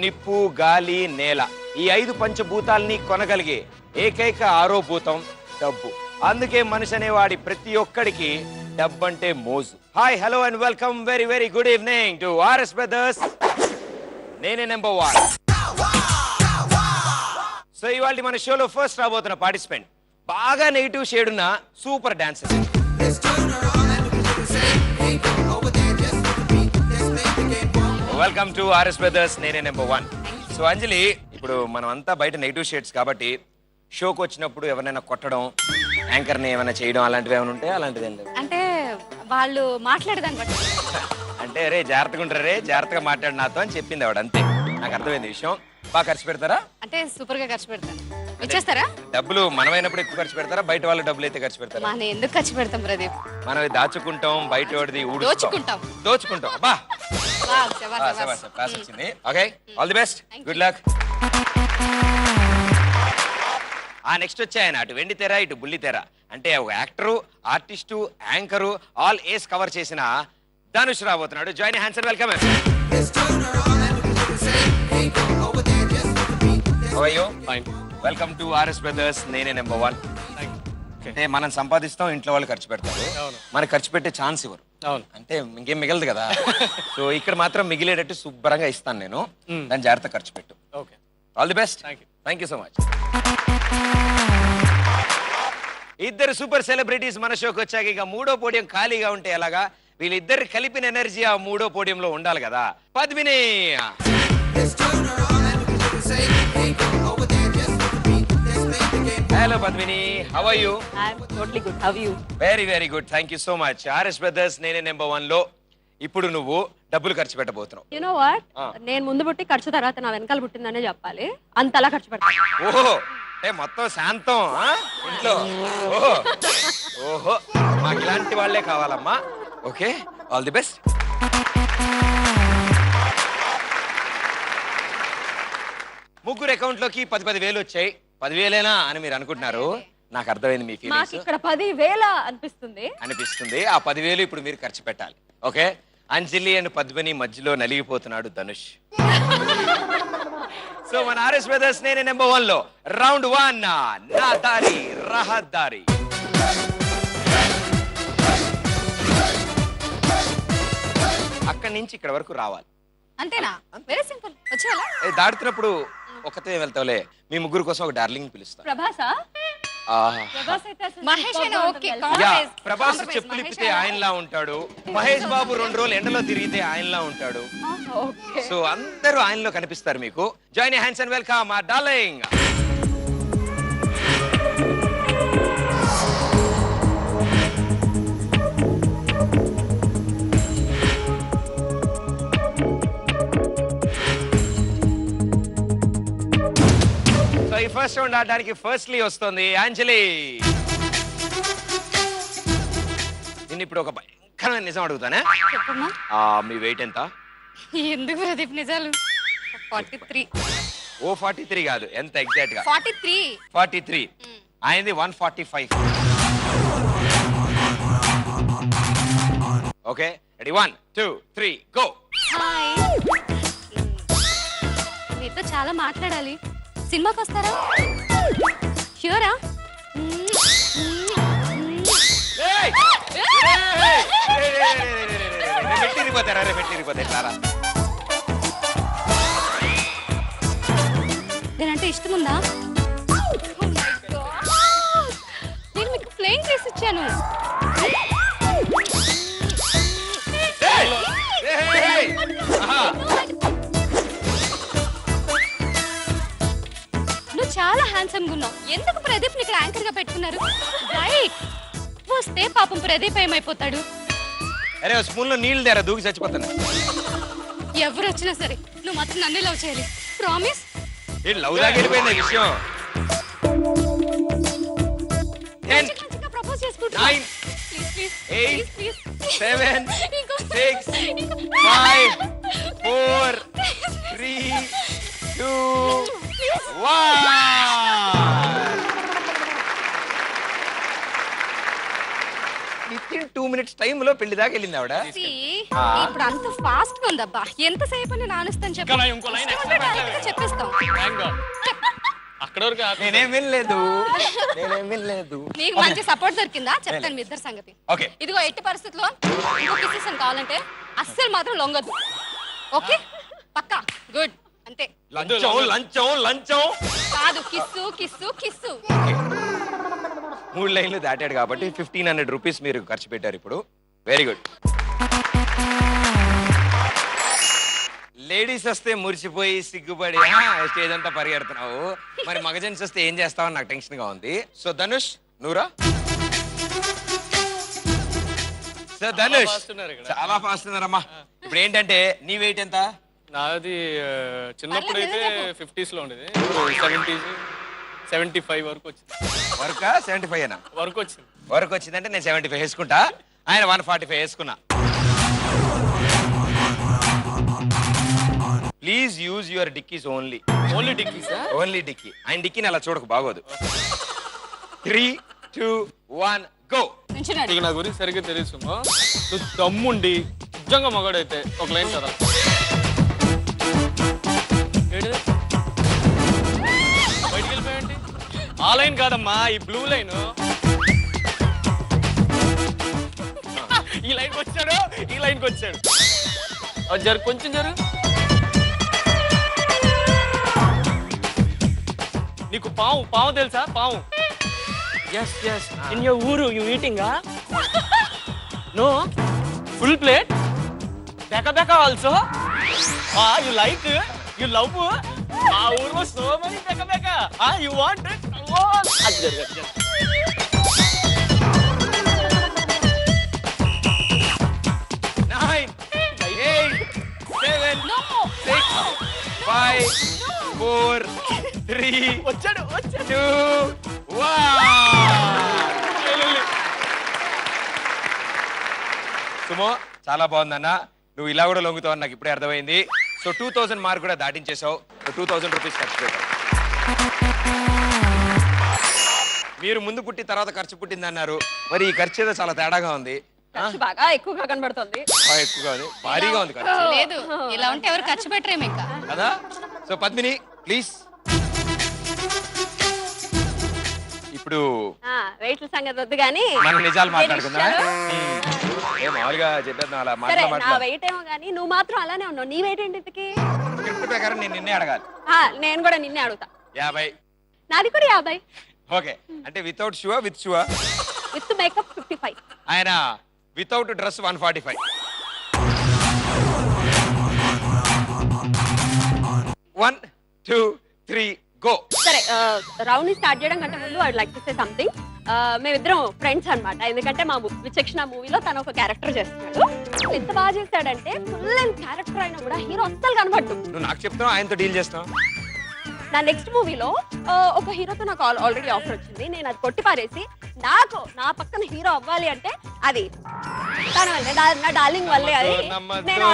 నిప్పు గాలి నేల ఈ 5 పంచభూతాల్ని కొనగలిగే ఏకైక ఆరోభూతం డబ్బు. అందుకే మనిషి అనేవాడి ప్రతి ఒక్కడికి డబ్బు అంటే మోజు. Hi hello and welcome very very good evening to RS brothers. నేనే నెంబర్ 1. సో ఇవాళ మన షోలో ఫస్ట్ రాబోతున్న పార్టిసిపెంట్ బాగా నెగిటివ్ షేడ్ ఉన్న super dancer. Welcome to RS brothers. నేనే నెంబర్ 1. సో అంజలి, ఇప్పుడు మనం అంతా బయట నెగిటివ్ షేడ్స్ కాబట్టి షోకి వచ్చినప్పుడు ఎవరైనా కొట్టడం, యాంకర్ని ఏమైనా చేయడం అలాంటివి ఏమైనా ఉంటాయి? అలాంటిది ఏం లేదు అంటే వాళ్ళు మాట్లాడదాన్ని బట్టి అంటే రే జాగ్రత్తగా ఉంటారు, రే జాగ్రత్తగా మాట్లాడు నాతో అని చెప్పింది ఆవిడ. అంతే, నాకు అర్థమైంది విషయం. బాగా ఖర్చు పెడతారా? అంటే సూపర్ గా ఖర్చు పెడతాను. ఇచ్చేస్తారా? డబ్బులు మనమైనప్పుడు ఎక్కువ ఖర్చు పెడతారా, బయట వాళ్ళ డబ్బులు అయితే ఖర్చు పెడతారా? మనం ఎందుకు ఖర్చు పెడతాం ప్రదీప్? మనం దాచుకుంటాం, బయట వాడిది దోచుకుంటాం. అబ్బా వావ్, శభాష్. క్లాస్ వచ్చింది. Okay, all the best, good luck. Next వచ్చే ఆయన అటు వెండి తెర ఇటు బుల్లి తెర అంటే ఒక యాక్టరు, ఆర్టిస్టు, యాంకరు ఆల్ ఏస్ కవర్ చేసిన ధనుష్ రాబోతున్నాడు. Join hands and welcome. Welcome to RS brothers. నేనే నెంబర్ 1. అంటే మనం సంపాదిస్తాం, ఇంట్లో వాళ్ళు ఖర్చు పెడతారు, మనకి ఖర్చు పెట్టే ఛాన్స్ ఇవ్వరు. అంటే ఇంకేం మిగలదు కదా. సో ఇక్కడ మాత్రం మిగిలేటట్టు శుభ్రంగా ఇస్తాను నేను, దాన్ని జాగ్రత్త ఖర్చు పెట్టు. All the best. Thank you so much. ఇద్దరు సూపర్ సెలబ్రిటీస్ మన షోకి వచ్చాక ఇక మూడో పోడియం ఖాళీగా ఉంటే ఎలాగా? వీళ్ళిద్దరు కలిపిన ఎనర్జీ ఆ మూడో పోడియంలో ఉండాలి కదా. Padmini. Hello Padmini, how are you? I'm totally good. How are you? Very very good, thank you so much. RS brothers నేనే నెంబర్ 1 లో ఇప్పుడు నువ్వు డబ్బులు ఖర్చు పెట్టబోతున్నావు. You know what? నేను ముందు పుట్టి ఖర్చు తర్వాత నా వెనకాల పుట్టిందనే చెప్పాలి. అంతలా ఖర్చు పెడతాను. ఓహో, మొత్తం శాంతం ఇంట్లో. ఓహో ఓహో, మాకు ఇలాంటి వాళ్ళే కావాలమ్మా. Okay, all the best. ముగ్గురు అకౌంట్ లోకి 10,000 వచ్చాయి. 10,000 అని మీరు అనుకుంటున్నారు, నాకు అర్థమైంది మీ ఫీలింగ్స్. ఇక్కడ 10,000 అనిపిస్తుంది. ఆ 10,000 ఇప్పుడు మీరు ఖర్చు పెట్టాలి. ఓకే, అంజలి అండ్ పద్మిని మధ్యలో నలిగిపోతున్నాడు ధనుష్. సో మన ఆర్ఎస్ బ్రదర్స్ నేనే నెంబర్ 1 లో రౌండ్ 1 నా దారి రహదారి. అక్కడి నుంచి ఇక్కడ వరకు రావాలి. అంతేనా? Very simple. వచ్చేయాలా? దాడుతున్నప్పుడు ఒకతే వెళ్తావులే. మీ ముగ్గురు కోసం ఒక డార్లింగ్ పిలుస్తా. ప్రభాసా? మహేష్ అయినా ఓకే. ప్రభాస్ చెప్పులు ఇప్పితే ఆయనలా ఉంటాడు, మహేష్ బాబు 2 రోజులు ఎండలో తిరిగితే ఆయనలా ఉంటాడు. సో అందరూ ఆయనలో కనిపిస్తారు మీకు. జాయిన్ హ్యాండ్స్ అండ్ వెల్కమ్ మా డార్లింగ్. సో ఈ ఫస్ట్ రౌండ్ ఆడడానికి ఫస్ట్లీ వస్తుంది అంజలి. నేను ఇప్పుడు ఒక భయంకరమైన నిజం అడుగుతానే. మీ వెయిట్ ఎంత? ఎందుకు ప్రదీప్ నిజాలు? 43. ఓ 43 కాదు, ఎంత ఎగ్జాక్ట్ గా? 43. ఆయనది 145. Okay, ready? 1 2 3 గో. హాయ్, మీతో చాలా మాట్లాడాలి. సినిమాకి వస్తారా? ష్యూరా? నేనంటే ఇష్టం ఉందా? నేను మీకు ఫ్లేయింగ్ చేసి ఇచ్చాను. నువ్వు చాలా హ్యాండ్సమ్ గా ఉన్నావు. ఎందుకు ప్రదీప్ ఇక్కడ యాంకర్ గా పెట్టుకున్నారు? రైట్, వస్తే పాపం ప్రదీప్ ఏమైపోతాడు? అరే స్పూన్ లో నీళ్ళు దేరా, దూకి చచ్చిపోతాను. ఎవరు వచ్చినా సరే నువ్వు మాత్రం నన్నే లవ్ చేయాలి. ప్రామిస్? లవ్ దాకా వెళ్ళిపోయింది విషయం. ప్రపోజ్ చేసుకుంటా. 9 8 7 6 5 4 3 2 1. విత్ ఇన్ 2 minutes టైమ్ లో పెళ్లి దాకా వెళ్ళింది ఆవిడ. ఇప్పుడు అంత ఫాస్ట్ గా ఉందబ్బా, ఎంతసేపు అని నానుస్తాను చెప్పు. చెప్పేస్తాం. అక్కడ వరకు నేనేం వినలేదు. నీకు మంచి సపోర్ట్ దొరికిందా? చెప్తాను మీ ఇద్దరు సంగతి. ఓకే. ఇదిగో ఎట్టి పరిస్థితుల్లో ఇంకో కిస్సెస్ కావాలంటే అస్సలు మాత్రం లొంగదు. ఓకే పక్కా? గుడ్. అంతే. లంచం కాదు, కిస్సు కిస్సు కిస్సు. 3 లైన్లు దాటాడు కాబట్టి 1500 రూపీస్ మీరు ఖర్చు పెట్టారు ఇప్పుడు. Very good. లేడీస్ వస్తే మురిసిపోయి సిగ్గుపడి స్టేజ్ అంతా పరిగెడుతున్నావు, మరి మగజెన్స్ వస్తే ఏం చేస్తావని నాకు టెన్షన్ గా ఉంది. సో ధనుష్ నూరా. సో ధనుష్ చాలా ఫాస్ట్ ఉన్నారమ్మా. ఇప్పుడు ఏంటంటే నీ వెయిట్ ఎంత? నాది చిన్నప్పుడు అయితే 50s లో ఉండేది, 70s 75 వరకు వచ్చింది. వర్కా 75 అయినా వరకు వచ్చింది. వరకు వచ్చిందంటే నేను 75 వేసుకుంటా, ఆయన 145 వేసుకున్నా. Please use your dickies only. Only డిక్కీసా? Only dicky. ఆయన డిక్కీని అలా చూడకు, బాగోదు. 3, 2, 1 గో. ఇక నా గురించి సరిగ్గా తెలుసు. నువ్వు దమ్ముండి నిజంగా మగాడైతే ఒక లైన్ కదా. బయటికి వెళ్ళిపోయండి. ఆ లైన్ కాదమ్మా, ఈ బ్లూ లైన్. ఈ లైన్కి వచ్చాడు, ఈ లైన్కి వచ్చాడు. జరు, కొంచెం జరు. నీకు పావు తెలుసా? పావు. Yes yes. ఇన్ యువర్ ఊరు you eating? No. Full plate. బెక also. You like, you love. ఆ ఊర్లో సో మనీ బెక. You want it. అది జరగదు. 9, 8, 7, 6, 5, 4, 3, వచ్చాడు 2, 1. సుమో చాలా బాగుందన్న. నువ్వు ఇలా కూడా లొంగుతావు నాకు ఇప్పుడే అర్థమైంది. సో 2000 మార్క్ కూడా దాటించేసావు. 2000 రూపీస్ ఖర్చు పెట్టావు. మీరు ముందు పుట్టి తర్వాత ఖర్చు పుట్టింది అన్నారు, మరి ఈ ఖర్చు ఏదో చాలా తేడాగా ఉంది. బాగా ఎక్కువగా కనబడుతుంది. ఎక్కువగా ఉంది, భారీగా ఉంది ఖర్చు. లేదు, ఇలా ఉంటే ఎవరు ఖర్చు పెట్టరేమి ఇంకా కదా. So Padmini please. ఇప్పుడు వెయిట్ల సంగతి వద్దు గానీ మనం నిజాలు మాట్లాడుకుందా? మామూలుగా చెప్పేద్దాం అలా సరే, నా మాట్లాడు. వెయిట్ ఏమో గానీ నువ్వు మాత్రం అలానే ఉన్నావు. నీ వెయిట్ ఏంటి ఇంతకి? స్క్రిప్ట్ ప్రకారం నేను నిన్నే అడగాలి. నేను కూడా నిన్నే అడుగుతా. 50. నాది కూడా 50. ఓకే, అంటే without sure with shoe? With makeup 55. ఆయన వితౌట్ డ్రెస్ 145. 1, 2, 3 గో. సరే, రౌండ్ ని స్టార్ట్ చేయడం కంటే ముందు I'd like to say something. మేమిద్దరం ఫ్రెండ్స్ అన్నమాట. ఎందుకంటే మా విచక్షణ మూవీలో తను ఒక క్యారెక్టర్ చేస్తున్నాడు. ఎంత బాగా చేస్తాడంటే ఫుల్ అండ్ క్యారెక్టర్ అయినా కూడా హీరో అస్సలు కనబడ్డు. నువ్వు నాకు చెప్తావు, ఆయనతో డీల్ చేస్తావు. నా నెక్స్ట్ మూవీలో ఒక హీరోతో నాకు ఆల్రెడీ ఆఫర్ వచ్చింది. నేను అది కొట్టి పారేసి నా పక్కన హీరో అవ్వాలి అంటే అది తన వల్లే, నా డార్లింగ్ వల్లే. అది నేను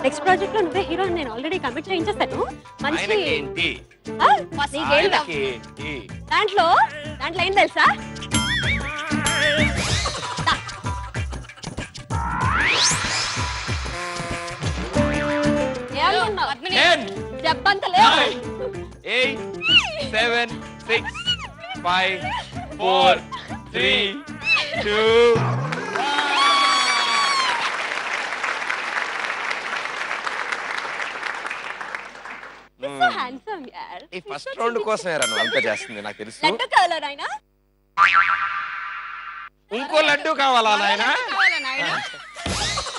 నెక్స్ట్ ప్రాజెక్ట్ లో నువ్వే హీరో నేను ఆల్రెడీ కమిట్ చేయించేస్తాను. మంచి దాంట్లో ఏం తెలుసా? చెప్పంత లేదు. 8, 7, 6, 5, 4, 3, 2. ఈ ఫస్ట్ రౌండ్ కోసం నువ్వు అంతా చేస్తుంది నాకు తెలుసు. లడ్డు కావాలా నాయన? ఇంకో లడ్డు కావాలా నాయన?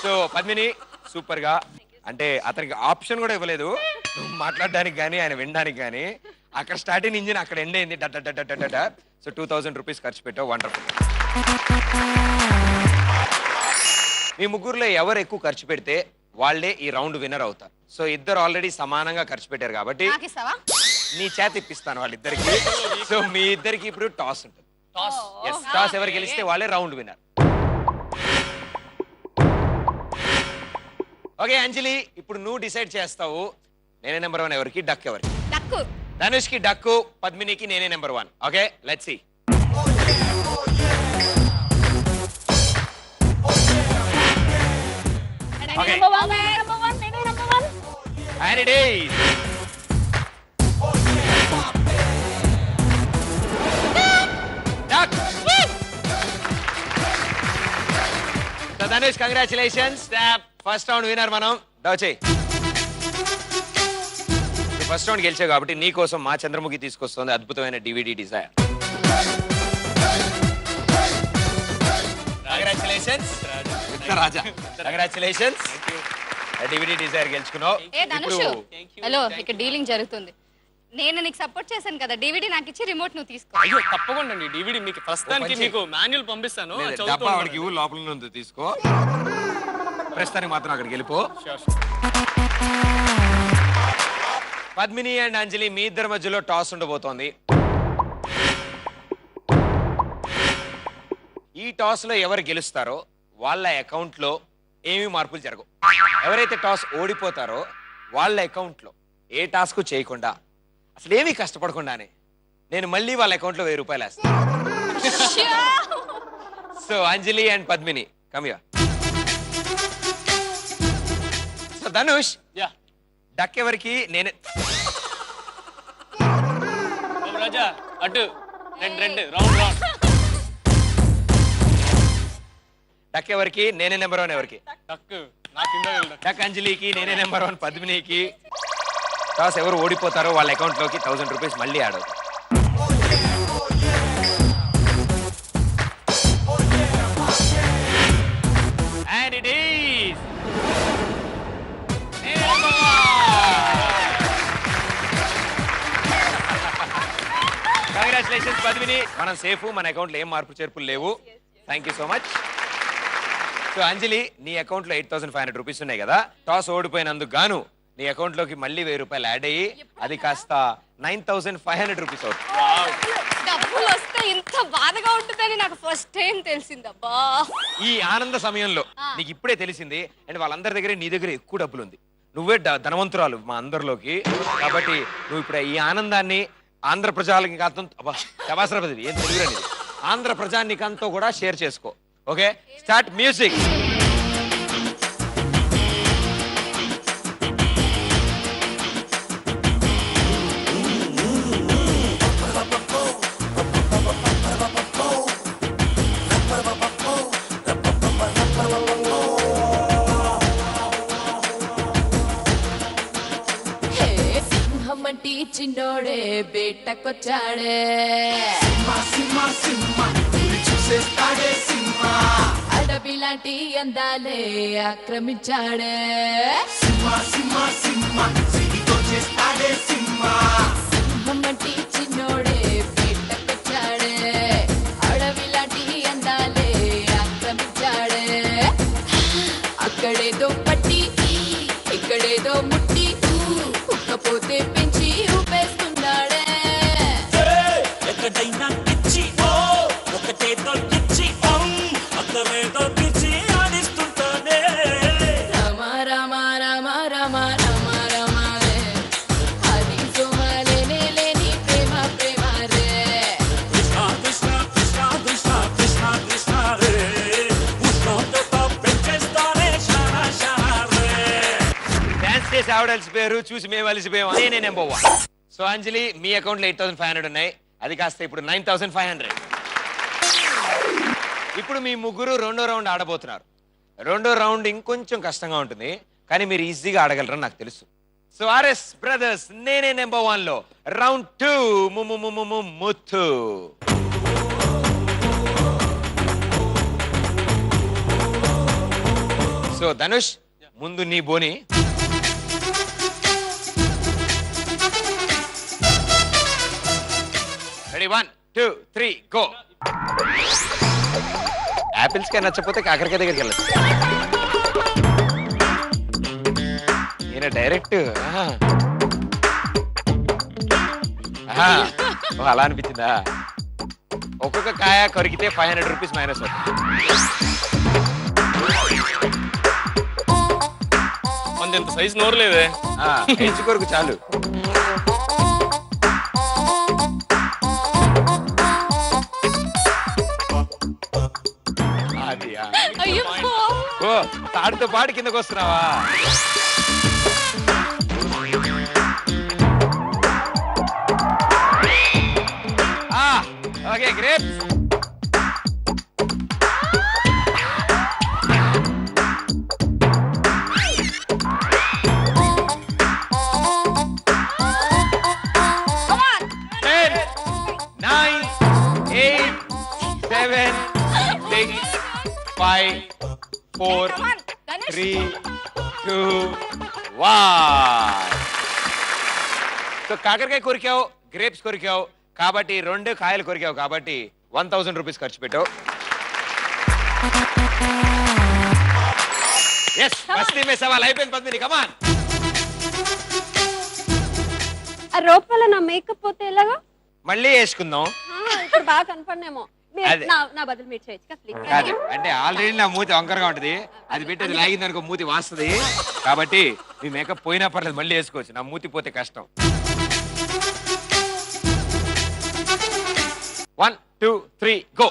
సో పద్మిని సూపర్ గా, అంటే అతనికి ఆప్షన్ కూడా ఇవ్వలేదు నువ్వు మాట్లాడడానికి కానీ ఆయన వినడానికి కానీ. అక్కడ స్టార్టింగ్ ఇంజిన్ అక్కడ ఎండ్ అయింది. సో 2000 రూపీస్ ఖర్చు పెట్టావు. వండర్ఫుల్. మీ ముగ్గురులో ఎవరు ఎక్కువ ఖర్చు పెడితే వాళ్ళే ఈ రౌండ్ విన్నర్ అవుతారు. సో ఇద్దరు ఆల్రెడీ సమానంగా ఖర్చు పెట్టారు కాబట్టి నీ చేత ఇప్పిస్తాను వాళ్ళిద్దరికి. సో మీ ఇద్దరికి ఇప్పుడు టాస్ ఉంటుంది. టాస్ ఎవరు గెలిస్తే వాళ్ళే రౌండ్ విన్నర్. ఓకే అంజలి, ఇప్పుడు నువ్వు డిసైడ్ చేస్తావు నేనే నెంబర్ 1 ఎవరికి, డక్ ఎవరికి? ధనుష్ కి డక్కు, పద్మినికి నేనే number 1. Okay let's see. Okay. Number one. And it is. Duck. So Dhanush, congratulations. First round winner మనం డౌచే. ఫస్ట్ రౌండ్ గెలిచావు కాబట్టి నీ కోసం మా చంద్రముఖి తీసుకొస్తుంది అద్భుతమైన DVD desire. Congratulations Raja. Congratulations. DVD desire గెలుచుకున్నావు. ఏ ధనుష్, హలో, ఇక్కడ డీలింగ్ జరుగుతుంది. నేను నీకు సపోర్ట్ చేశాను కదా, DVD నాకు ఇచ్చి రిమోట్ నువ్వు తీసుకో. అయ్యో తప్పకుండా అండి, DVD మీకు ప్రస్తుతానికి మీకు మాన్యువల్ పంపిస్తాను. డబ్బా వాడికి ఇవ్వు, లోపల ఉంది తీసుకో. ప్రస్తుతానికి మాత్రం అక్కడికి వెళ్ళిపో. పద్మిని అండ్ అంజలి మీ ఇద్దరి మధ్యలో టాస్ ఉండబోతోంది. ఈ టాస్ లో ఎవరు గెలుస్తారో వాళ్ళ అకౌంట్ లో ఏమీ మార్పులు జరగవు. ఎవరైతే టాస్ ఓడిపోతారో వాళ్ళ అకౌంట్ లో ఏ టాస్క్ చేయకుండా అసలు ఏమీ కష్టపడకుండానే నేను మళ్ళీ వాళ్ళ అకౌంట్ లో 1000 రూపాయలు వేస్తాను. So Anjali and Padmini come here. So Dhanush, duck ఎవరికి? నేనే. రాజా అటు రెండు రౌండ్. డక్ ఎవరికి? నేనే నెంబర్ 1. ఎవరికి? డక్ అంజలికి, నేనే నెంబర్ 1 పద్మినికి. టాస్ ఎవరు ఓడిపోతారో వాళ్ళ అకౌంట్ లోకి 1000 రూపీస్ మళ్ళీ యాడ్ అవుతాయి. And it is. Congratulations Padmini. మనం సేఫ్, మన అకౌంట్ లో ఏం మార్పు చేర్పులు లేవు. Thank you so much. So Anjali, నీ అకౌంట్ లో 8500 రూపీస్ ఉన్నాయి కదా. టాస్ ఓడిపోయినందుకు గాను నీ అకౌంట్ లోకి మళ్ళీ 1000 రూపాయలు యాడ్ అయ్యి అది కాస్త 9500 రూపీస్ అవుతుంది. డబ్బులు వస్తే ఇంత బాధగా ఉంటుందని నాకు ఫస్ట్ టైం తెలిసిందబ్బా. ఈ ఆనంద సమయంలో నీకు ఇప్పుడే తెలిసింది. అండ్ వాళ్ళందరి దగ్గర నీ దగ్గర ఎక్కువ డబ్బులు ఉంది. నువ్వే ధనవంతురాలు మా అందరిలోకి. కాబట్టి నువ్వు ఇప్పుడు ఈ ఆనందాన్ని ఆంధ్ర ప్రజానికంతో ఏం తెలియదు, ఆంధ్ర ప్రజానికంతో కూడా షేర్ చేసుకో. Okay, start music. చిన్నోడే బేటకొచ్చాడే, అడవి లాంటి అందాలే ఆక్రమించాడే, సింహమంటి చిన్నోడే బేటకొచ్చాడే, అడవి లాంటి అందాలే ఆక్రమించాడే, అక్కడేదో పట్టి ఇక్కడేదో ముట్టి ఉక్కపోతే పెంచి ఊపేస్తున్నాడే, ఎక్కడైనా పిచ్చి ఒకటేదో ఇచ్చి అక్కడేదో పిచ్చి ఆడిస్తుంటాడే. రామ రామ రామ రామ రామ రామ రే, అది సోమలేనే లేని ప్రేమ ప్రేమ రే, కృష్ణ కృష్ణ కృష్ణ కృష్ణ కృష్ణ కృష్ణ రే, ఉష్ణోగ్రత పెంచేస్తారే షారా షారా రే. డాన్స్ చేసి ఆవిడ అలసిపోయారు, చూసి మేము అలసిపోయాం. నేనే నెంబర్ 1. సో అంజలి, మీ అకౌంట్ లో 8500 ఉన్నాయి. అది కాస్త ఇప్పుడు 9500. ఇప్పుడు మీ ముగ్గురు రెండో రౌండ్ ఆడబోతున్నారు. రెండో రౌండ్ ఇంకొంచెం కష్టంగా ఉంటుంది, కానీ మీరు ఈజీగా ఆడగలరని నాకు తెలుసు. సో ఆర్ఎస్ బ్రదర్స్ నేనే నెంబర్ 1 లో రౌండ్ 2 ముత్తు. సో ధనుష్, ముందు నీ బోని. Ready, 1 2 3 go. యాపిల్స్ కి నచ్చపోతే కాకరకాయ దగ్గరికి వెళ్ళచ్చు. ఈయన డైరెక్ట్ అలా అనిపించిందా? ఒక్కొక్క కాయ కొరికితే 500 రూపీస్ మైనస్ అవుతుంది. అంత సైజ్ నోరలేదే, హెచ్చు కొరకు చాలు. అది అయ్యో, ఓ తాడు వాడితో పాటు కిందకు వస్తున్నావా? Okay great. Five, 4, 3, 2, 1. సో కాకరకాయ కొరికావు, గ్రేప్స్ కొరికావు కాబట్టి 2 కాయలు కొరికావు కాబట్టి 1000 రూపీస్ ఖర్చు పెట్టావు. ఎస్, మస్తీ మే సవాల్ అయిపోయింది పద్మిని. కమాన్. ఆ రోప్ వల్ల నా మేకప్ పోతే ఎలాగా? మళ్ళీ వేసుకుందాం. ఇప్పుడు బాగా కనపడనేమో. అదే. నా బదులు మీరు చేయొచ్చు ప్లీజ్. కాదు అంటే ఆల్రెడీ నా మూతి వంకరగా ఉంటది, అది పెట్టి అది లాగింది అనుకో మూతి వాస్తుంది. కాబట్టి మీ మేకప్ పోయినా పర్లేదు, మళ్ళీ వేసుకోవచ్చు. నా మూతి పోతే కష్టం. 1, 2, 3 గో.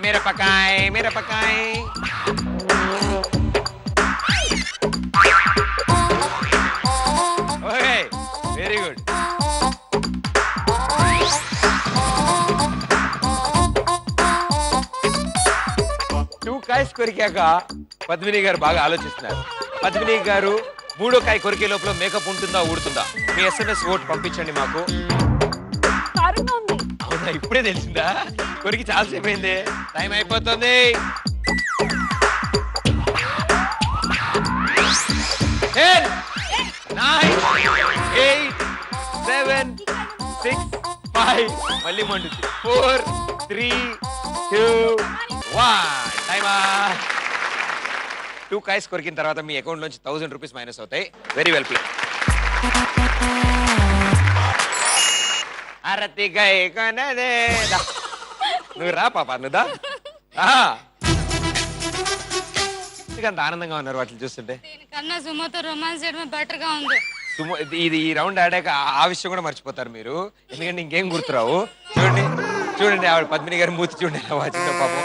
మిరపకాయ మిరపకాయ. Okay very good. Two కాయస్ కొరికాక Padmini గారు బాగా ఆలోచిస్తున్నారు. పద్మిని గారు 3వ కాయ కొరికే లోపల మేకప్ ఉంటుందా ఊడుతుందా? మీ SMS ఓట్ పంపించండి మాకు. అవునా, ఇప్పుడే తెలిసిందా? కొరికి చాలా సేపు అయింది, టైం అయిపోతుంది. 10, 9, 8, 7, 6, 5 మళ్ళీ మండుతుంది. 4, 3, 2, 1 టైమా. 2 కాయస్ కొరికిన తర్వాత మీ అకౌంట్ నుంచి 1000 రూపీస్ మైనస్ అవుతాయి. Very well play. అరతి గై కొనదే. నువ్వు రా పాప, నువ్వుదా. అంత ఆనందంగా ఉన్నారు వాటిని చూస్తుంటే. దీనికన్నా సుమోతో రొమాన్స్ చేయడమే బెటర్ గా ఉంది. సుమో ఇది ఈ రౌండ్ ఆడాక ఆ విషయం కూడా మర్చిపోతారు మీరు, ఎందుకంటే ఇంకేం గుర్తురావు. చూడండి చూడండి, ఆవిడ పద్మిని గారి మూతి చూడండి ఎలా వచ్చిందో పాపం.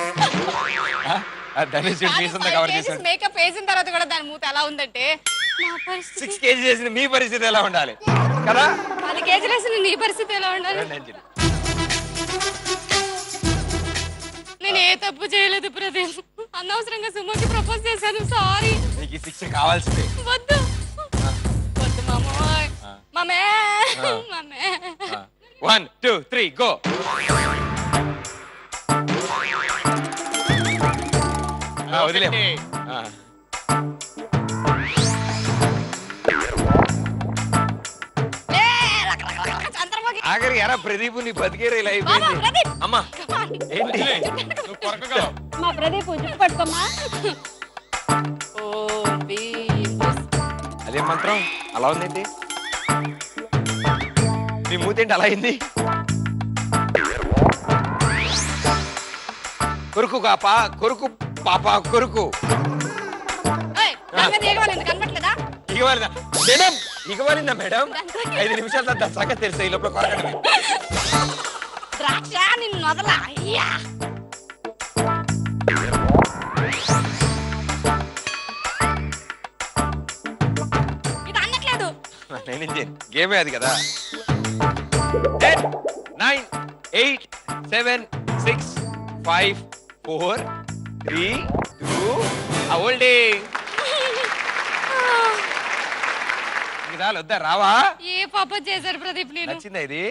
ధనుష్ మీసంతా కవర్ చేశాడు. మేకప్ వేసిన తర్వాత కూడా దాని మూత ఎలా ఉందంటే, నా పరిస్థితి 6 కేజీ చేసిన మీ పరిస్థితి ఎలా ఉండాలి కదా? 10 కేజీలు వేసిన నీ పరిస్థితి ఎలా ఉండాలి? నేను ఏ తప్పు చేయలేదు ప్రదీప్, అనవసరంగా సుమోకి ప్రపోజ్ చేశాను. సారీ. నీకు ఈ శిక్ష కావాల్సిందే. వద్దు వద్దు మామోయ్. మామే మామే. 1, 2, 3 గో. వదిలే. ఆఖరికి ఎరా ప్రదీప్ నీ బతికేరా ఇలా అయిపోయింది. అమ్మా ఏంటి మా ప్రదీప్ జుట్టు పట్టుకోమ్మా. అదే మంత్రం అలా ఉందేంటి? నీ మూతి ఏంటి అలా అయింది? కొరుకు కాపా కొరుకు పాప కొరుకు. కనపట్లేదా? ఇగవాలిదా మేడం? ఇగవాలిందా మేడం? 5 నిమిషాల తర్వాత సంగతి తెలుసా? ఈ లోపల కొరకడమే. ద్రాక్ష నిన్ను వదలా. అయ్యా ఇది అన్నట్లేదు. నేనేం చేయను, గేమే అది కదా. 10, 9, 8, 7, 6, 5, 4, 3, 2 హోల్డింగ్. వద్దా రావా? ఏ పాప చేశారు ప్రదీప్? నేను నచ్చిందా ఇది?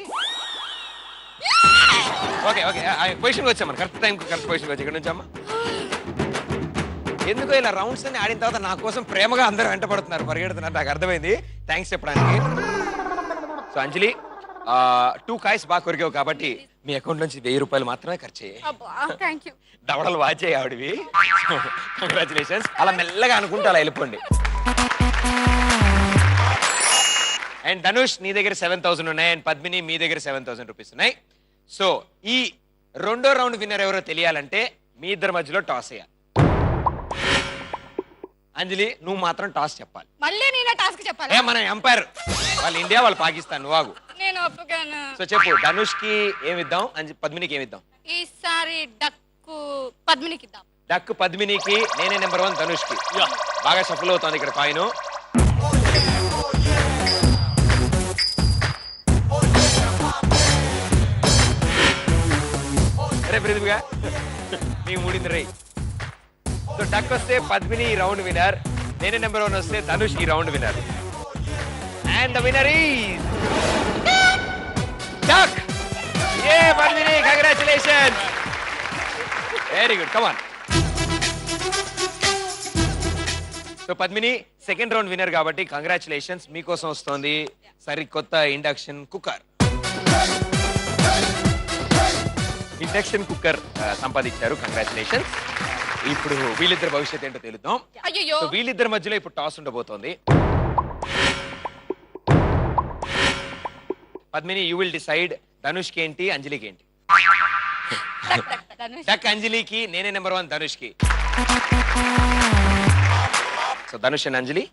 ఓకే ఓకే పొజిషన్ వచ్చామా? కరెక్ట్ టైం కరెక్ట్ పొజిషన్ వచ్చి ఇక్కడ నుంచి అమ్మా. ఎందుకో ఇలా రౌండ్స్ అన్ని ఆడిన తర్వాత నా కోసం ప్రేమగా అందరూ వెంట పడుతున్నారు, పరిగెడుతున్నారు. నాకు అర్థమైంది, థ్యాంక్స్ చెప్పడానికి. సో అంజలి 2 కాయస్ బాగా కొరికావు కాబట్టి మీ అకౌంట్ నుంచి 1000 రూపాయలు మాత్రమే ఖర్చు అయ్యాయి. దవడలు వాచే ఆవిడవి. కంగ్రాచులేషన్స్. అలా మెల్లగా అనుకుంటూ అలా వెళ్ళిపోండి. అండ్ ధనుష్ నీ దగ్గర 7000 ఉన్నాయి, అండ్ పద్మిని మీ దగ్గర 7000 రూపీస్ ఉన్నాయి. సో ఈ 2వ రౌండ్ విన్నర్ ఎవరో తెలియాలంటే మీ ఇద్దరి మధ్యలో టాస్ అయ్యాలి. అంజలి నువ్వు మాత్రం టాస్ చెప్పాలి. మళ్ళీ నేను టాస్క్ చెప్పాలి. మనం ఎంపైర్, వాళ్ళు ఇండియా, వాళ్ళు పాకిస్తాన్, నువ్వు ఆగు. నేను ఒప్పుకోను. సో చెప్పు, ధనుష్ కి ఏమిద్దాం, పద్మినికి ఏమిద్దాం? ఈసారి డక్కు పద్మినికి ఇద్దాం. డక్ పద్మినికి, నేనే నెంబర్ 1 ధనుష్ కి. బాగా షఫుల్ అవుతుంది ఇక్కడ కాయిన్. అరే ప్రతిభగా నీకు మూడింది రే. సో డక్ వస్తే పద్మిని ఈ రౌండ్ విన్నర్, నేనే నెంబర్ 1 వస్తే ధనుష్ ఈ round winner. And the winner is duck. ఏ Padmini, congratulations, very good, come on. So Padmini second round winner కాబట్టి కంగ్రాచులేషన్స్, మీకోసం వస్తోంది సరికొత్త ఇండక్షన్ కుక్కర్. ఇండక్షన్ కుక్కర్ సంపాదించారు, కంగ్రాచులేషన్స్. ఇప్పుడు వీళ్ళిద్దరు భవిష్యత్ ఏంటో తెలుద్దాం. అయ్యో, సో వీళ్ళిద్దరి మధ్యలో ఇప్పుడు టాస్ ఉండబోతోంది. పద్మిని యూ విల్ డిసైడ్ ధనుష్కి ఏంటి, అంజలికి ఏంటి. డక్ అంజలికి, నేనే నెంబర్ 1 ధనుష్కి. So Dhanush and Anjali.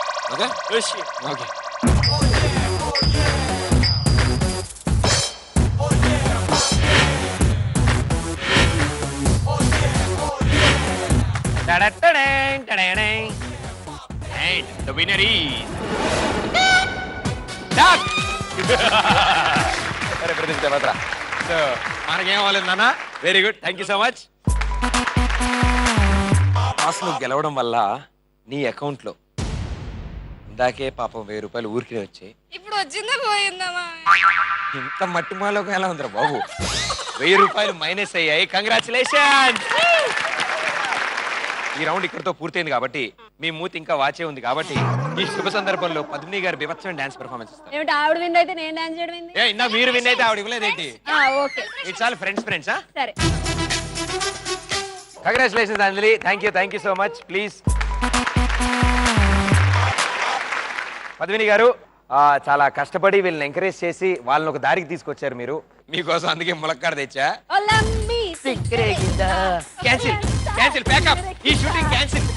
Okay okay. And the winner is Duck. అరే ప్రదీప్ దేవత్రా, సో మనకేం అవ్వలేదు నాన్న, very good, thank you so much. Toss నువ్వు గెలవడం వల్ల నీ అకౌంట్ లో ఇందాకే పాపం 1000 రూపాయలు ఊరికే వచ్చాయి. ఇప్పుడు వచ్చిందా పోయిందమ్మా? ఇంత మట్టి మాలోకి ఎలా ఉందిరా బాబు, 1000 రూపాయలు మైనస్ అయ్యాయి, కంగ్రాచులేషన్. ఈ రౌండ్ ఇక్కడతో పూర్తయింది కాబట్టి మీ మూతి ఇంకా వాచే ఉంది కాబట్టి ఈ శుభ సందర్భంలో పద్మిని గారు బీభత్సమైన డాన్స్ పెర్ఫార్మెన్స్ ఇస్తారు. ఏమిటి ఆవిడ విన్ అయితే నేను డాన్స్ చేయడం ఏంది? ఇందా మీరు విన్ అయితే ఆవిడ ఇవ్వలేదేంటి? Okay, it's all friends. సరే. Congratulations Anjali, thank you so much. Please Padmini garu, చాలా కష్టపడి వీళ్ళని ఎంకరేజ్ చేసి వాళ్ళని ఒక దారికి తీసుకొచ్చారు మీరు, మీకోసం అందుకే ములక్కాడ తెచ్చా. క్యాన్సిల్ ప్యాకప్, ఈ షూటింగ్ క్యాన్సిల్.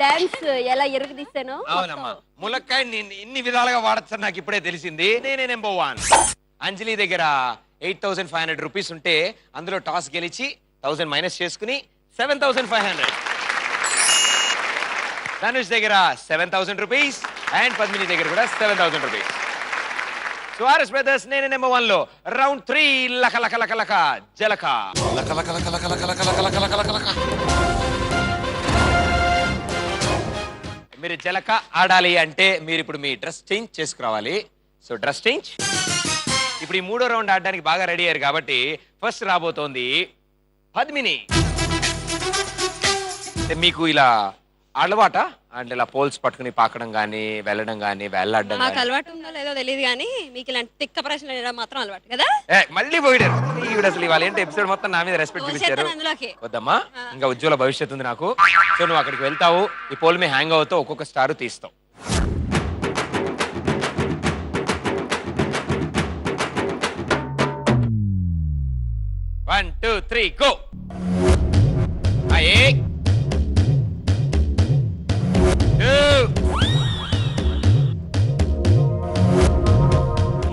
డాన్స్ ఎలా ఎరగదీసానో. అవునమ్మా, ములక్కాయ ఇన్ని విధాలుగా వాడచ్చు నాకు ఇప్పుడే తెలిసింది. నేనే నెంబర్ 1. అంజలి దగ్గర 8500 రూపీస్ ఉంటే అందులో టాస్ గెలిచి 1000 మైనస్ చేసుకుని 7500. ధనుష్ దగ్గర 7000 రూపీస్ అండ్ పద్మిని దగ్గర కూడా 7000 రూపీస్. సో ఆర్ఎస్ బ్రదర్స్ నేనే నెంబర్ 1 లో రౌండ్ 3 లక లక లక లక జలక లక లక లక లక లక లక లక లక లక లక. మీరు జలక ఆడాలి అంటే మీరు ఇప్పుడు మీ డ్రెస్ చేంజ్ చేసుకురావాలి. So dress change. ఇప్పుడు ఈ 3వ రౌండ్ ఆడడానికి బాగా రెడీ అయ్యారు కాబట్టి ఫస్ట్ రాబోతోంది పద్మిని. మీకు ఇలా అలవాట అంటే ఇలా పోల్స్ పట్టుకుని పాకడం గానీ వెళ్ళడం గానీ వెళ్ళడం మాకు అలవాటు ఉందో లేదో తెలియదు కానీ మీకు ఇలాంటి తిక్క ప్రశ్నలు వేయడం మాత్రం అలవాటు కదా. మళ్ళీ పోయారు ఈవిడ అసలు ఇవాళ ఏంటి ఎపిసోడ్ మొత్తం నా మీద రెస్పెక్ట్ చూపించారు. వద్దమ్మా, ఇంకా ఉజ్వల భవిష్యత్తు ఉంది నాకు. సో నువ్వు అక్కడికి వెళ్తావు, ఈ పోల్ మీద హ్యాంగ్ అవుతావు, ఒక్కొక్క స్టార్ తీస్తావు. 3 గో. అయ్యే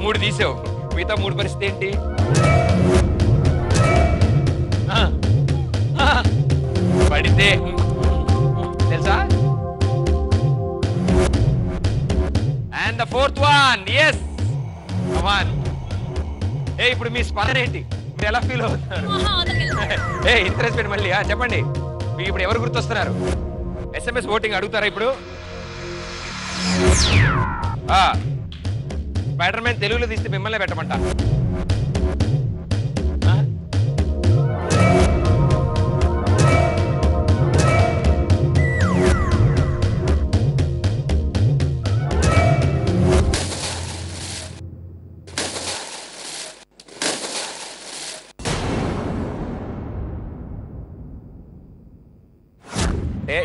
3 తీసావు, మిగతా 3 పరిస్థితి ఏంటి? పడితే తెలుసా? And the 4th one. Yes come on. ఏ ఇప్పుడు మీ స్పందన ఏంటి? మీరు ఎలా ఫీల్ అవుతున్నారు? ఏ ఇంట్రెస్ట్ పెట్టి మళ్ళీ చెప్పండి. మీకు ఇప్పుడు ఎవరు గుర్తొస్తున్నారు? SMS ఓటింగ్ అడుగుతారా ఇప్పుడు? స్పైడర్ మ్యాన్ తెలుగులో తీస్తే మిమ్మల్ని పెట్టమంట.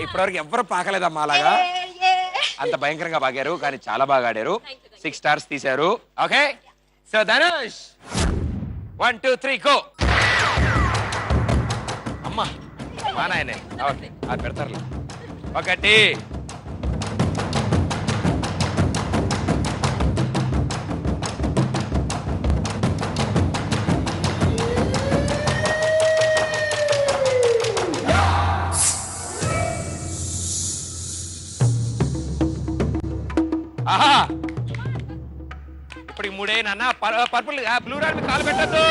ఇప్పటివరకు ఎవరు పాకలేదమ్మా అలాగా. అంత భయంకరంగా బాగారు, కానీ చాలా బాగా ఆడారు. 6 స్టార్స్ తీశారు. Okay, so Dhanush 1 2 3 go. అమ్మా బానాయనే. ఓకే అది పెడతారులే. 1 ఆహా ఇప్పుడు 3 నాన్న. పర్పుల్ బ్లూ రాడ్ మీద కాలు పెట్టద్దు.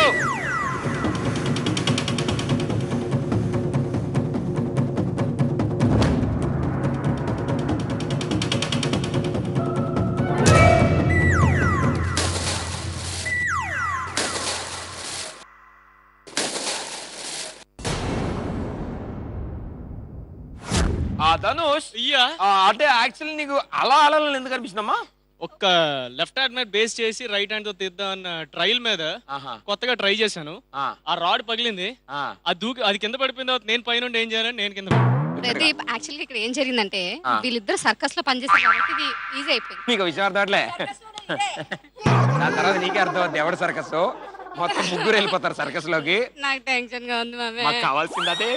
ధనుష్ అంటే యాక్చువల్లీ నీకు అలా అలా ఎందుకు అనిపిస్తుందమ్మా? ఒక్క లెఫ్ట్ హ్యాండ్ మీద బేస్ చేసి రైట్ హ్యాండ్ తో తీద్దాం అన్న ట్రయల్ మీద కొత్తగా ట్రై చేశాను. ఆ రాడ్ పగిలింది, అది కింద పడిపోయిన తర్వాత నేను పైన ఏం చేయాలని నేను కింద. ప్రదీప్ యాక్చువల్గా ఇక్కడ ఏం జరిగిందంటే వీళ్ళిద్దరు సర్కస్ లో పనిచేస్తారు కాబట్టి ఇది ఈజీ అయిపోయింది. నీకు విషయం అర్థమట్లే. దాని తర్వాత నీకే అర్థం అవుతుంది ఎవడు సర్కస్. మొత్తం ముగ్గురు వెళ్ళిపోతారు సర్కస్ లోకి. నాకు టెన్షన్ గా ఉంది మామే. మాకు కావాల్సింది అదే.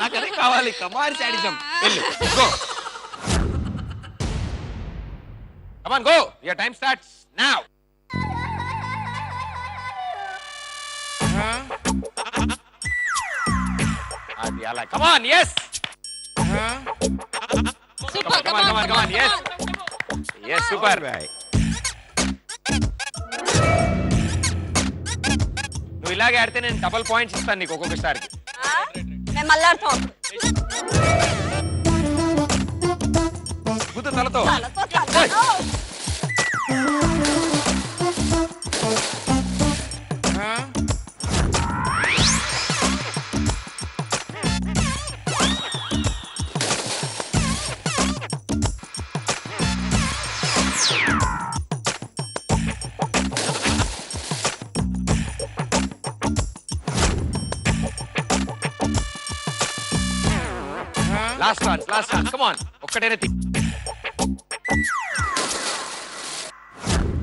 నాకు అదే కావాలి. కమాన్ సాడిజం. వెళ్ళు go. Come on, go. Your time starts now. Adi ala. Come on, yes. Super, come on. Yes. Yes, super. నువ్వు ఇలాగే ఆడితే నేను డబుల్ పాయింట్స్ ఇస్తాను నీకు ఒక్కొక్కసారికి. మేము మళ్ళాడతాం. గుద్దు తలతో. Last one come on. ఒక్కటైనా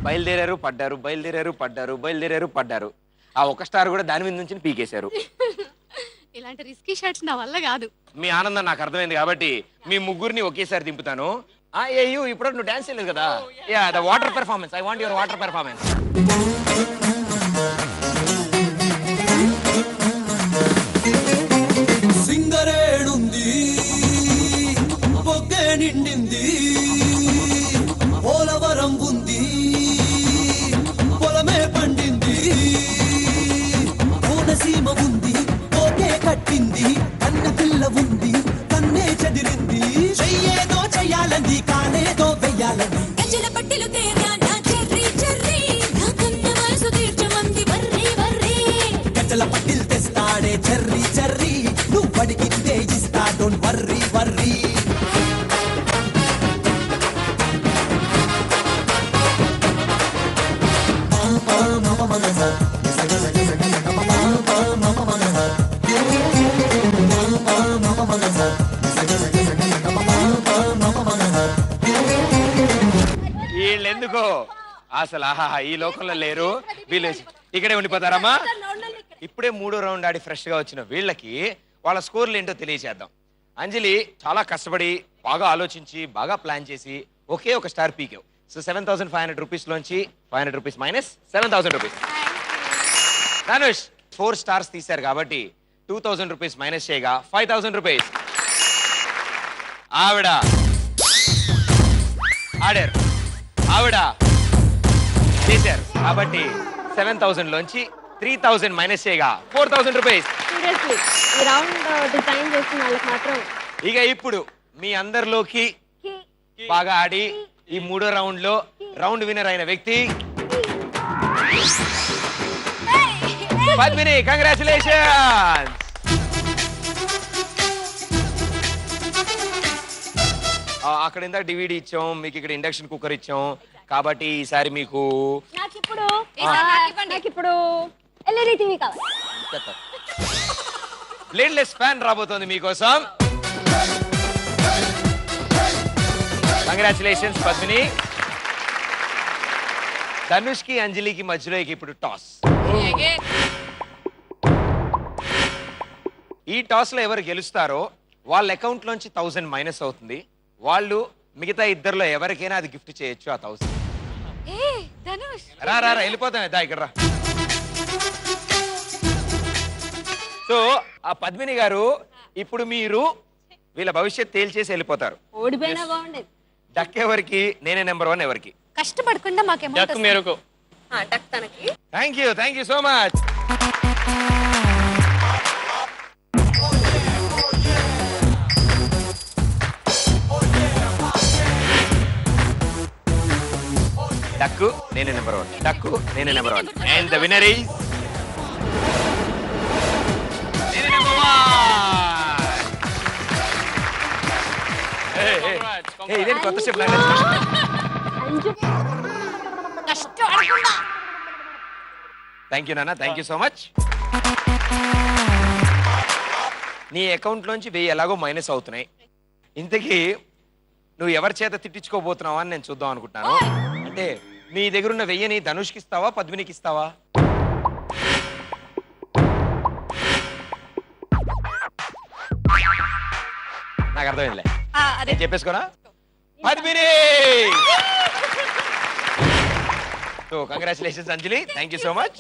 బయలుదేరారు పడ్డారు. ఆ ఒక స్టార్ కూడా దాని మీద నుంచి పీకేశారు. ఇలాంటి రిస్కీ షాట్స్ నా వల్ల కాదు. మీ ఆనందం నాకు అర్థమైంది కాబట్టి మీ ముగ్గురిని ఒకేసారి దింపుతాను. ఇప్పుడు నువ్వు డాన్స్ చేయలేదు కదా. The water performance. I want your water performance. సింగరేణుంది పొగ్గే నిండింది, పోలవరం ఉంది పొలమే పండింది, కోనసీమ ఉంది పోకే కట్టింది, కన్న పిల్ల ఉంది కన్నే చదిరింది, చెయ్యేదో చెయ్యాలంది కాలేదో వెయ్యాలంది. గజల పట్టిలు తేరా నా చెర్రీ చెర్రీ, నా కన్న మనసు తీర్చమంది వర్రీ వర్రీ. గజల పట్టిల్ తెస్తాడే చెర్రీ చెర్రీ, నువ్వు అడిగితే ఇస్తా డోంట్ వర్రీ వర్రీ. వీళ్ళెందుకో అసలు ఈ లోకంలో లేరు, వీళ్ళు ఇక్కడే ఉండిపోతారమ్మా. ఇప్పుడే 3వ రౌండ్ ఆడి ఫ్రెష్ గా వచ్చిన వీళ్ళకి వాళ్ళ స్కోర్లు ఏంటో తెలియజేద్దాం. అంజలి చాలా కష్టపడి బాగా ఆలోచించి బాగా ప్లాన్ చేసి ఒకే ఒక స్టార్ పీకావు. సో 7,500 రూపీస్ లోంచి 500 rupees minus 7,000 rupees. Dhanush 4 stars తీశారు కాబట్టి 2,000 రూపీస్ మైనస్ చేయగా 5,000 రూపీస్. ఆవిడ ఆడారు, ఆవిడ చేశారు కాబట్టి 7,000 లోంచి 3,000 మైనస్ చేయగా 4,000 రూపీస్. సీరియస్లీ ఈ రౌండ్ డిజైన్ చేసిన వాళ్ళకి మాత్రం ఇక ఇప్పుడు మీ అందరిలోకి బాగా ఆడి ఈ 3వ రౌండ్ లో రౌండ్ విన్నర్ అయిన వ్యక్తి పద్మిని. కంగ్రాచులేషన్స్. అక్కడ ఇందాక డివిడి ఇచ్చాం, మీకు ఇక్కడ ఇండక్షన్ కుక్కర్ ఇచ్చాం కాబట్టి ఈసారి మీకు నాకిప్పుడు ఎల్ఈడి టీవీ కావాలి. బ్లేడ్లెస్ ఫ్యాన్ రాబోతోంది మీకోసం. కంగ్రాచులేషన్స్ పద్మిని. ధనుష్ కి అంజలికి మధ్యలో ఇప్పుడు టాస్. ఈ టాస్ లో ఎవరు గెలుస్తారో వాళ్ళ అకౌంట్ లోంచి 1,000 మైనస్ అవుతుంది. వాళ్ళు మిగతా ఇద్దరిలో ఎవరికైనా అది గిఫ్ట్ చేయొచ్చు ఆ 1,000. రా రా రా వెళ్ళిపోతాం దా ఇక్కడ రా. సో ఆ పద్మిని గారు ఇప్పుడు మీరు వీళ్ళ భవిష్యత్ తేల్చేసి వెళ్ళిపోతారు. ఓడిపోయినా బాగుండేది. డక్ ఎవరికి, నేనే నెంబర్ 1 ఎవరికి? కష్టపడకుండా మాకేమో డక్ మేరకు. డక్ తనకి. Thank you so much. Duck నేనే నెంబర్ 1, డక్కు నేనే number 1 and the winner is నేనే నెంబర్ 1. ఇదేంటి కొత్త స్టెప్ లాగా? థ్యాంక్ యూ నాన్న, థ్యాంక్ యూ సో మచ్. నీ అకౌంట్ లోంచి 1000 ఎలాగో మైనస్ అవుతున్నాయి. ఇంతకీ నువ్వు ఎవరి చేత తిట్టించుకోబోతున్నావా అని నేను చూద్దాం అనుకుంటున్నాను. అంటే నీ దగ్గర ఉన్న 1000ని ధనుష్కి ఇస్తావా, పద్మినికి ఇస్తావా? నాకు అర్థమైందిలే, నేను చెప్పేసుకోనా? Padmini. So congratulations Anjali, thank you so much.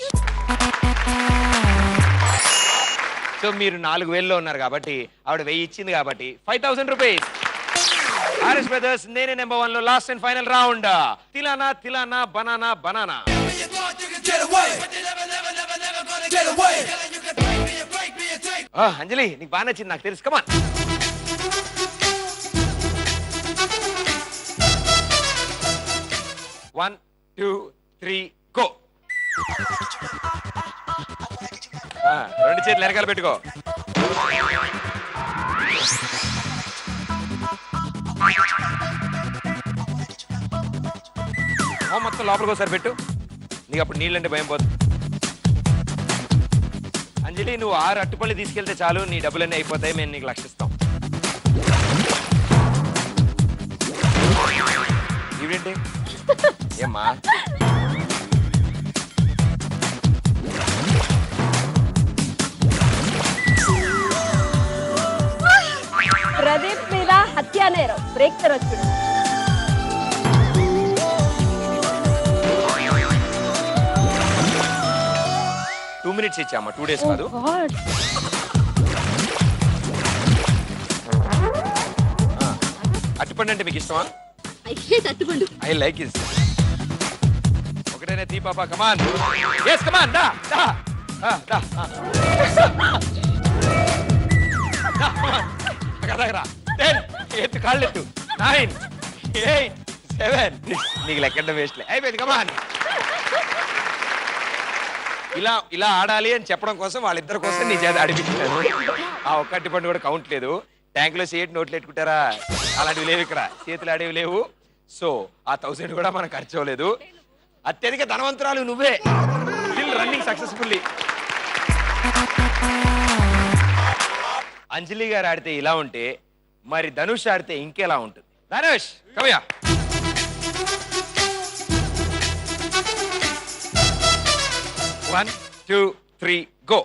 So మీరు 4,000లో ఉన్నారు కాబట్టి ఆవిడ 1000 ఇచ్చింది కాబట్టి 5,000 రూపీస్. ఆర్ఎస్ బ్రదర్స్ నేనే నెంబర్ 1 లో లాస్ట్ అండ్ ఫైనల్ రౌండ్. తిలానా బనానా. అంజలి నీకు బాగా నచ్చింది నాకు తెలుసు. కమాన్. One, 2, 3 go. 2 చేతులు వెనకాల పెట్టుకో. మొత్తం లోపలికి ఒకసారి పెట్టు, నీకు అప్పుడు నీళ్ళంటే భయం పోతుంది. అంజలి నువ్వు 6 అట్టుపళ్ళు తీసుకెళ్తే చాలు, నీ డబ్బులన్నీ అయిపోతాయి, మేము నీకు లక్షిస్తాం. ఇవేంటి ఏమ్మా? ప్రదీప్ మీద హత్యా నేరం బ్రేక్ తరొచ్చు. 2 minutes ఇచ్చామా, 2 days కాదు. అట్టుపండు అంటే మీకు ఇష్టమా? I like it. ఒకటేనే తీ పాపా, కమాన్. yes కమాన్, దా దా దా దా. 10 8 కాళ్ళెత్తు. 9 8 7 నీకు లెక్కంటే వేస్ట్లే, అయిపోయింది. కమాన్. ఇలా ఆడాలి అని చెప్పడం కోసం వాళ్ళిద్దరి కోసం నీ చేత ఆడిపించాను. ఆ ఒక్క అట్టిపండు కూడా కౌంట్ లేదు. ట్యాంక్ లో సేట్ నోట్లు పెట్టుకుంటారా, అలాంటివి లేవు ఇక్కడ, చేతులు ఆడేవి లేవు. సో ఆ 1000 కూడా మనకు ఖర్చు అవ్వలేదు. అత్యధిక ధనవంతురాలు నువ్వే. Still running successfully. అంజలి గారు ఆడితే ఇలా ఉంటే మరి ధనుష్ ఆడితే ఇంకెలా ఉంటుంది? ధనుష్ కమయా. One, 2, 3 go.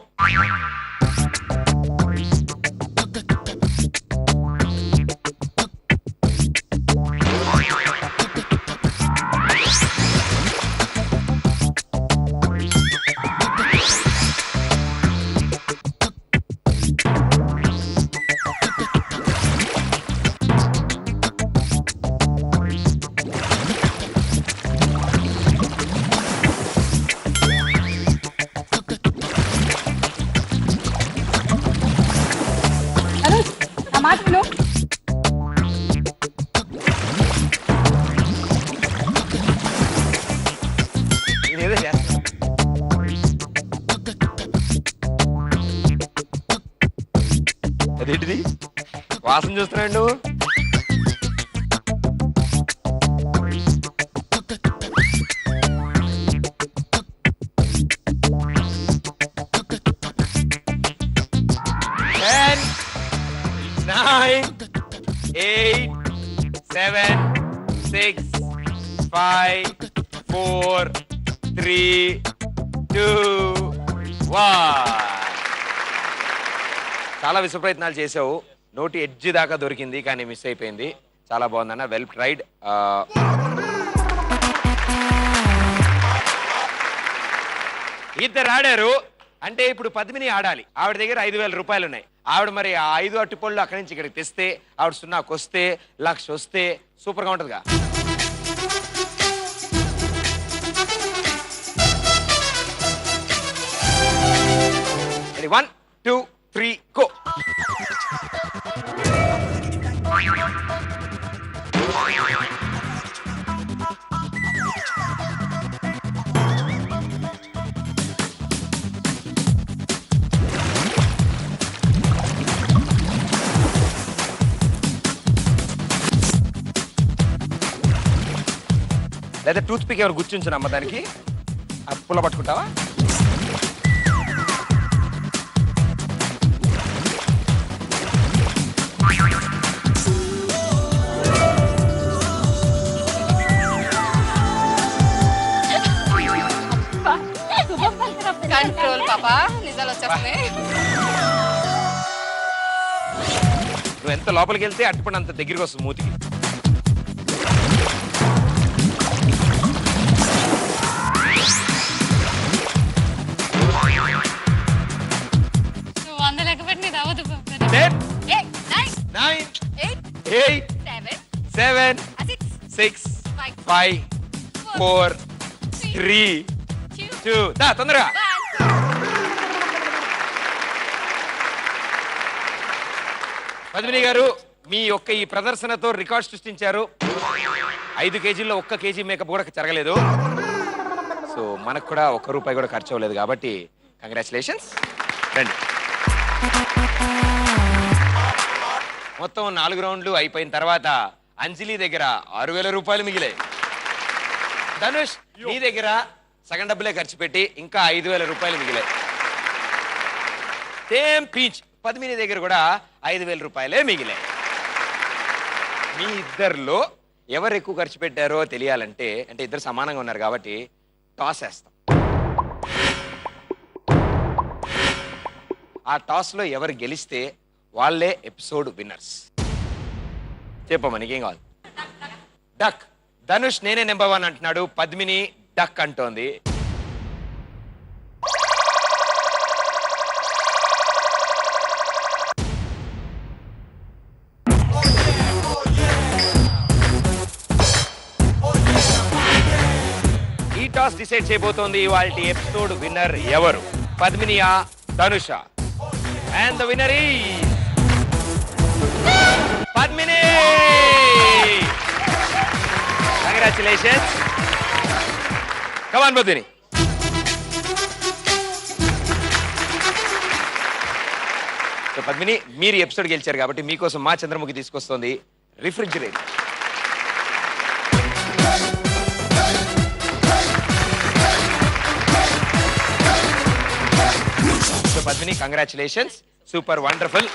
ఇదేదో చేస్తా. అదేంటిది వాసన చూస్తున్నాడు నువ్వు? Ten, 9, 8, 7, 6, 5, 4, 3, 2, 1. చాలా విశ్వ ప్రయత్నాలు చేసావు. నోటి ఎడ్జ్ దాకా దొరికింది కానీ మిస్ అయిపోయింది. చాలా బాగుందన్న, వెల్ ట్రైడ్. ఇద్దరు ఆడారు అంటే ఇప్పుడు పద్మిని ఆడాలి. ఆవిడ దగ్గర 5,000 రూపాయలు ఉన్నాయి. ఆవిడ మరి ఆ 5 అట్టిపళ్ళు అక్కడి నుంచి ఇక్కడికి తెస్తే, ఆవిడ 0కి వస్తే, 1,00,000 వస్తే సూపర్గా ఉంటుందిగా. Ready 1, 2, 3 go. లేదా టూత్ పిక్ ఎవరు గుర్తుంచున్నా అమ్మ దానికి పుల్ల పట్టుకుంటావా? కంట్రోల్ పాపా, నిజాలు వచ్చేస్తున్నాయి. నువ్వు ఎంత లోపలికి వెళ్తే అట్టుపడి అంత దగ్గరికి వస్తుంది మూతికి. నువ్వు 100 లెక్క పెట్టి నీది అవ్వదు. 10, 9, 8, 7, 6, 5, 4, 3, 2. తొందరగా. పద్మిని గారు మీ యొక్క ఈ ప్రదర్శనతో రికార్డ్ సృష్టించారు. 5 కేజీల్లో 1 కేజీ మేకప్ కూడా జరగలేదు. సో మనకు కూడా 1 రూపాయి కూడా ఖర్చు అవ్వలేదు కాబట్టి కంగ్రాచులేషన్స్. రండి. మొత్తం 4 రౌండ్లు అయిపోయిన తర్వాత అంజలి దగ్గర 6,000 రూపాయలు మిగిలాయి. ధనుష్ నీ దగ్గర సగం డబ్బులే ఖర్చు పెట్టి ఇంకా 5,000 రూపాయలు మిగిలాయి. సేమ్ పీచ్ పద్మిని దగ్గర కూడా 5,000 రూపాయలే మిగిలాయి. మీ ఇద్దరిలో ఎవరు ఎక్కువ ఖర్చు పెట్టారో తెలియాలంటే, అంటే ఇద్దరు సమానంగా ఉన్నారు కాబట్టి టాస్ వేస్తాం. ఆ టాస్ లో ఎవరు గెలిస్తే వాళ్ళే ఎపిసోడ్ విన్నర్స్. చెప్పమ్మా నీకేం కావాలి? డక్. ధనుష్ నేనే నెంబర్ 1 అంటున్నాడు, పద్మిని డక్ అంటోంది. ఈ టాస్ డిసైడ్ చేయబోతోంది ఇవాళ ఎపిసోడ్ విన్నర్ ఎవరు, పద్మినియా ధనుషా? And the winner is Padmini. Congratulations. Come on Padmini. So Padmini మీరు ఎపిసోడ్ గెలిచారు కాబట్టి మీకోసం మా చంద్రముఖి తీసుకొస్తుంది refrigerator. So Padmini congratulations, super wonderful.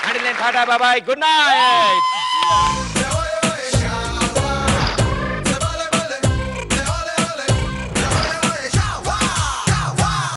And tata బాబాయ్, గుడ్ నైట్.